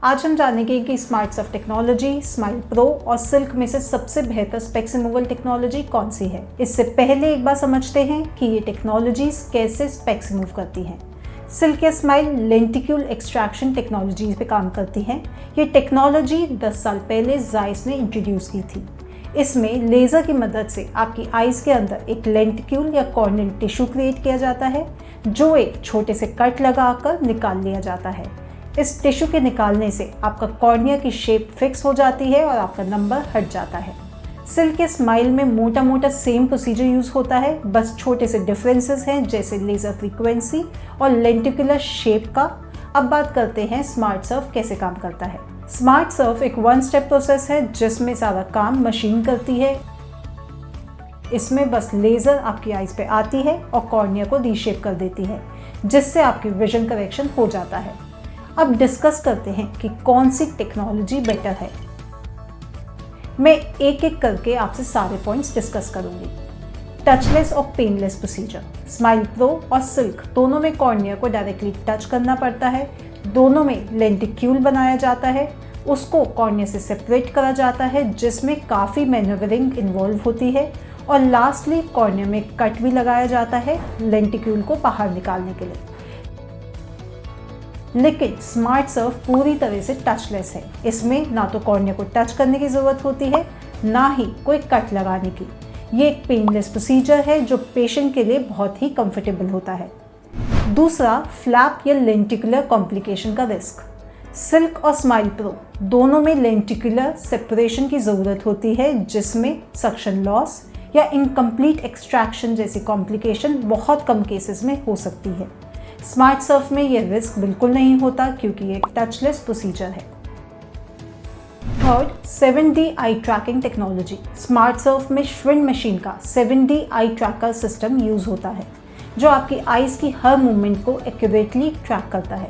आज हम जानेंगे कि smart Surf technology, smile pro और सिल्क में से सबसे बेहतर स्पेक्स रिमूवल टेक्नोलॉजी कौन सी है। इससे पहले एक बार समझते हैं कि ये टेक्नोलॉजीज कैसे स्पेक्स रिमूव करती हैं। सिल्क या स्माइल लेंटिक्यूल एक्सट्रैक्शन टेक्नोलॉजी पे काम करती हैं। ये टेक्नोलॉजी 10 साल पहले जायस ने इंट्रोड्यूस की थी। इसमें लेज़र की मदद से आपकी आइज़ के अंदर एक लेंटिक्यूल या कॉर्नियल टिश्यू क्रिएट किया जाता है, जो एक छोटे से कट लगाकर निकाल लिया जाता है। इस टिश्यू के निकालने से आपका कॉर्निया की शेप फिक्स हो जाती है और आपका नंबर हट जाता है। सिल्क के स्माइल में मोटा मोटा सेम प्रोसीजर यूज़ होता है, बस छोटे से डिफरेंसेस हैं जैसे लेज़र फ्रीक्वेंसी और लेंटिकुलर शेप का। अब बात करते हैं स्मार्ट सर्फ कैसे काम करता है। स्मार्ट सर्फ एक 1 स्टेप प्रोसेस है जिसमें सारा काम मशीन करती है। इसमें बस लेज़र आपकी आइज़ पे आती है और कॉर्निया को रीशेप कर देती है, जिससे आपकी विजन करेक्शन हो जाता है। अब डिस्कस करते हैं कि कौन सी टेक्नोलॉजी बेटर है। मैं एक एक करके आपसे सारे पॉइंट्स डिस्कस करूंगी। टचलेस और पेनलेस प्रोसीजर। स्माइल प्रो और सिल्क दोनों में कॉर्निया को डायरेक्टली टच करना पड़ता है। दोनों में लेंटिक्यूल बनाया जाता है, उसको कॉर्निया से सेपरेट करा जाता है, जिसमें काफ़ी मैन्यूवरिंग इन्वॉल्व होती है। और लास्टली कॉर्निया में कट भी लगाया जाता है लेंटिक्यूल को बाहर निकालने के लिए। लेकिन स्मार्ट सर्फ पूरी तरह से टचलेस है। इसमें ना तो कॉर्निया को टच करने की ज़रूरत होती है, ना ही कोई कट लगाने की। ये एक पेनलेस प्रोसीजर है जो पेशेंट के लिए बहुत ही कंफर्टेबल होता है। दूसरा, फ्लैप या लेंटिकुलर कॉम्प्लिकेशन का रिस्क। सिल्क और स्माइल प्रो दोनों में लेंटिकुलर सेपरेशन की ज़रूरत होती है, जिसमें सक्शन लॉस या इनकम्प्लीट एक्सट्रैक्शन जैसी कॉम्प्लिकेशन बहुत कम केसेस में हो सकती है। स्मार्ट सर्फ में यह रिस्क बिल्कुल नहीं होता क्योंकि ये एक टचलेस प्रोसीजर है। थर्ड, 7D आई ट्रैकिंग टेक्नोलॉजी। स्मार्ट सर्फ में श्विन मशीन का 7D eye tracker system use होता है, जो आपकी आइज की हर मूवमेंट को एक्यूरेटली ट्रैक करता है।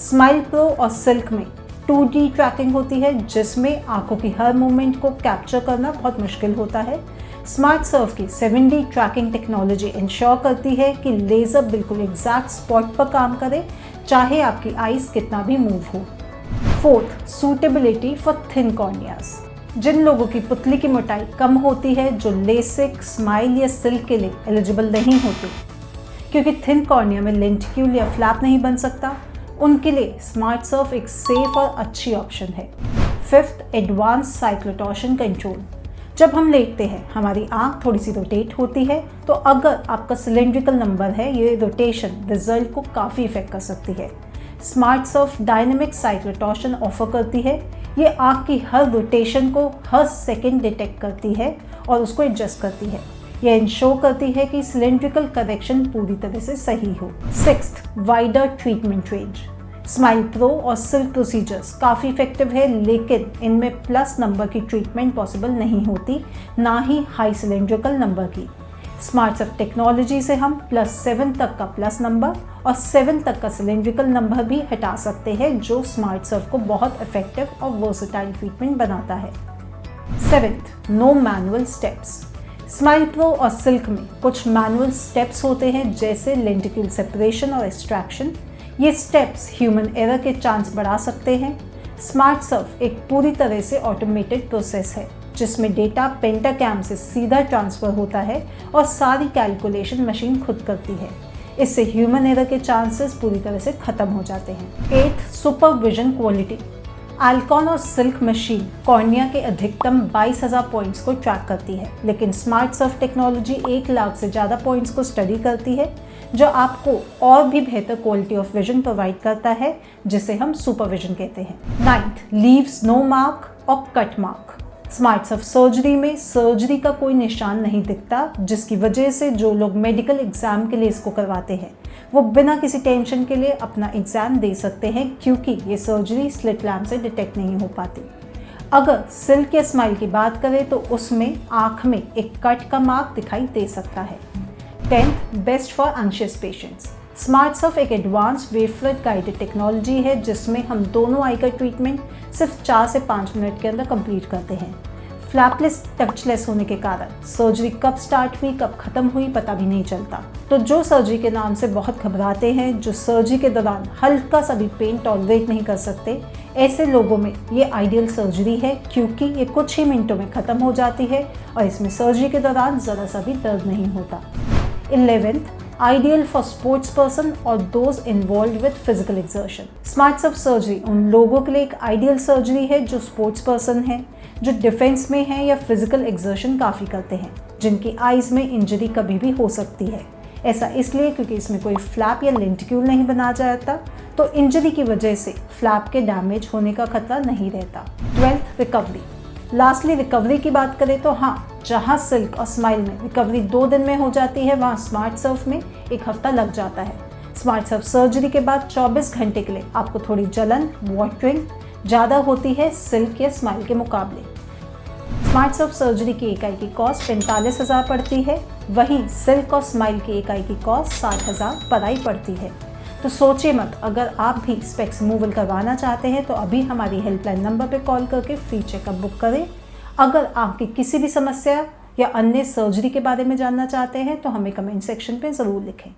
स्माइल प्रो और सिल्क में 2D ट्रैकिंग होती है, जिसमें आंखों की हर मूवमेंट को कैप्चर करना बहुत मुश्किल होता है। स्मार्ट सर्फ की 7D ट्रैकिंग टेक्नोलॉजी इंश्योर करती है कि लेज़र बिल्कुल एग्जैक्ट स्पॉट पर काम करे, चाहे आपकी आइज़ कितना भी मूव हो। Fourth, suitability for thin corneas. जिन लोगों की पुतली की मोटाई कम होती है, जो लेसिक, स्माइल या सिल्क के लिए एलिजिबल नहीं होते क्योंकि थिन कॉर्निया में लेंटिक्यूल या फ्लैप नहीं बन सकता, उनके लिए स्मार्ट सर्फ एक सेफ और अच्छी ऑप्शन है। Fifth, advance cyclotorsion control. जब हम लेटते हैं हमारी आंख थोड़ी सी रोटेट होती है, तो अगर आपका सिलेंड्रिकल नंबर है, ये रोटेशन रिजल्ट को काफ़ी इफेक्ट कर सकती है। स्मार्ट सर्फ डायनेमिक साइक्लोटॉर्शन ऑफर करती है। ये आंख की हर रोटेशन को हर सेकंड डिटेक्ट करती है और उसको एडजस्ट करती है। यह इंश्योर करती है कि सिलेंड्रिकल करेक्शन पूरी तरह से सही हो। Sixth, wider treatment range. Smile pro और सिल्क प्रोसीजर्स काफ़ी इफेक्टिव है, लेकिन इनमें प्लस नंबर की ट्रीटमेंट पॉसिबल नहीं होती, ना ही हाई सिलेंड्रिकल नंबर की। स्मार्ट सर्फ टेक्नोलॉजी से हम +7 तक का प्लस नंबर और 7 तक का सिलेंड्रिकल नंबर भी हटा सकते हैं, जो स्मार्ट सर्फ को बहुत इफेक्टिव और वर्सेटाइल ट्रीटमेंट बनाता है। Seventh, no manual steps. Smile pro और सिल्क में कुछ मैनुअल स्टेप्स होते हैं, जैसे लेंटिक्यूल सेपरेशन और एक्सट्रैक्शन। ये स्टेप्स ह्यूमन एरर के चांस बढ़ा सकते हैं। स्मार्ट सर्फ एक पूरी तरह से ऑटोमेटेड प्रोसेस है, जिसमें डेटा पेंटाकैम से सीधा ट्रांसफ़र होता है और सारी कैलकुलेशन मशीन खुद करती है। इससे ह्यूमन एरर के चांसेस पूरी तरह से ख़त्म हो जाते हैं। एथ, सुपरविजन क्वालिटी। अल्कॉन और सिल्क मशीन कॉर्निया के अधिकतम 22,000 पॉइंट्स को ट्रैक करती है, लेकिन स्मार्ट सर्फ टेक्नोलॉजी 1 लाख से ज़्यादा पॉइंट्स को स्टडी करती है, जो आपको और भी बेहतर क्वालिटी ऑफ विजन प्रोवाइड करता है, जिसे हम सुपरविजन कहते हैं। 9th, लीव्स नो मार्क और cut mark. Smart surf surgery में सर्जरी का कोई निशान नहीं दिखता, जिसकी वजह से जो लोग मेडिकल एग्जाम के लिए इसको करवाते हैं, वो बिना किसी टेंशन के लिए अपना एग्जाम दे सकते हैं, क्योंकि ये सर्जरी स्लिट लैम्प से डिटेक्ट नहीं हो पाती। अगर सिल्क या स्माइल की बात करें तो उसमें आँख में एक कट का मार्क दिखाई दे सकता है। 10th, best for anxious patients. Smart Surf एक एडवांस वेवफ्रंट गाइडेड टेक्नोलॉजी है, जिसमें हम दोनों आई का ट्रीटमेंट सिर्फ 4 से 5 मिनट के अंदर कंप्लीट करते हैं। फ्लैपलेस टचलेस होने के कारण सर्जरी कब स्टार्ट हुई कब खत्म हुई पता भी नहीं चलता। तो जो सर्जरी के नाम से बहुत घबराते हैं, जो सर्जरी के दौरान हल्का सा भी पेन टॉलरेट नहीं कर सकते, ऐसे लोगों में ये आइडियल सर्जरी है, क्योंकि ये कुछ ही मिनटों में खत्म हो जाती है और इसमें सर्जरी के दौरान ज़रा सा भी दर्द नहीं होता। 11th, ideal for sports person और those involved with physical exertion. Smart surf surgery उन लोगों के लिए एक आइडियल सर्जरी है जो स्पोर्ट्स पर्सन है, जो डिफेंस में है या फिजिकल एक्सर्शन काफ़ी करते हैं, जिनकी आइज़ में इंजरी कभी भी हो सकती है। ऐसा इसलिए क्योंकि इसमें कोई फ्लैप या लेंटिक्यूल नहीं बनाया जाता, तो इंजरी की वजह से फ्लैप के डैमेज होने का खतरा नहीं रहता। 12th, recovery. लास्टली रिकवरी की बात करें तो हाँ, जहाँ सिल्क और स्माइल में रिकवरी 2 दिन में हो जाती है, वहाँ स्मार्ट सर्फ में 1 हफ्ता लग जाता है। स्मार्ट सर्फ सर्जरी के बाद 24 घंटे के लिए आपको थोड़ी जलन, वाटरिंग ज़्यादा होती है सिल्क या स्माइल के मुकाबले। स्मार्ट सर्फ सर्जरी की इकाई की कॉस्ट 45,000 पड़ती है, वहीं सिल्क और स्माइल की इकाई की कॉस्ट 60,000 पर आई पड़ती है। तो सोचिए मत, अगर आप भी स्पेक्स रिमूवल करवाना चाहते हैं तो अभी हमारी हेल्पलाइन नंबर पर कॉल करके फ्री चेकअप बुक करें। अगर आपकी किसी भी समस्या या अन्य सर्जरी के बारे में जानना चाहते हैं तो हमें कमेंट सेक्शन पे ज़रूर लिखें।